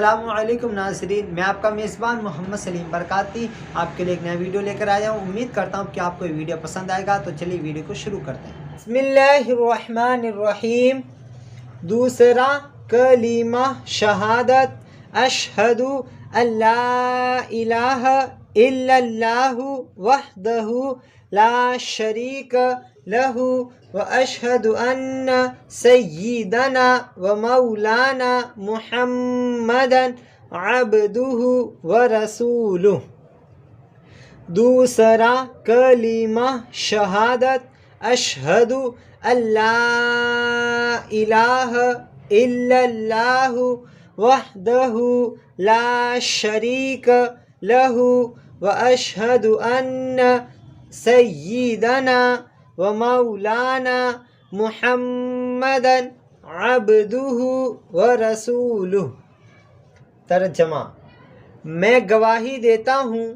السلام علیکم ناظرین، میں آپ کا میزبان محمد سلیم برکاتی آپ کے لیے ایک نیا ویڈیو لے کر آیا ہوں۔ امید کرتا ہوں کہ آپ کو یہ ویڈیو پسند آئے گا، تو چلیے ویڈیو کو شروع کرتے ہیں۔ بسم اللہ الرحمن الرحیم۔ دوسرا کلمہ شہادت، اشہد ان لا الہ الا اللہ وحدہ لا شریک لہ واشہد ان سیدنا ومولانا محمدا عبدہ ورسولہ۔ دوسرا کلمہ شہادت، اشہد ان لا الہ الا اللہ وحدہ لا شریک لہ واشہد ان سیدنا ومولانا محمدا عبدہ ورسولہ۔ ترجمہ: میں گواہی دیتا ہوں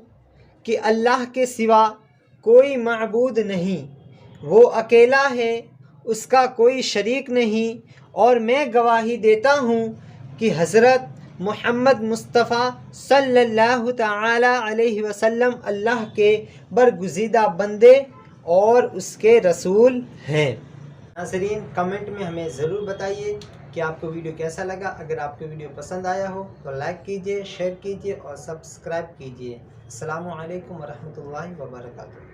کہ اللہ کے سوا کوئی معبود نہیں، وہ اکیلا ہے، اس کا کوئی شریک نہیں، اور میں گواہی دیتا ہوں کہ حضرت محمد مصطفیٰ صلی اللہ تعالی علیہ وسلم اللہ کے برگزیدہ بندے اور اس کے رسول ہیں۔ ناظرین، کمنٹ میں ہمیں ضرور بتائیے کہ آپ کو ویڈیو کیسا لگا۔ اگر آپ کو ویڈیو پسند آیا ہو تو لائک کیجئے، شیئر کیجئے اور سبسکرائب کیجئے۔ السلام علیکم ورحمۃ اللہ وبرکاتہ۔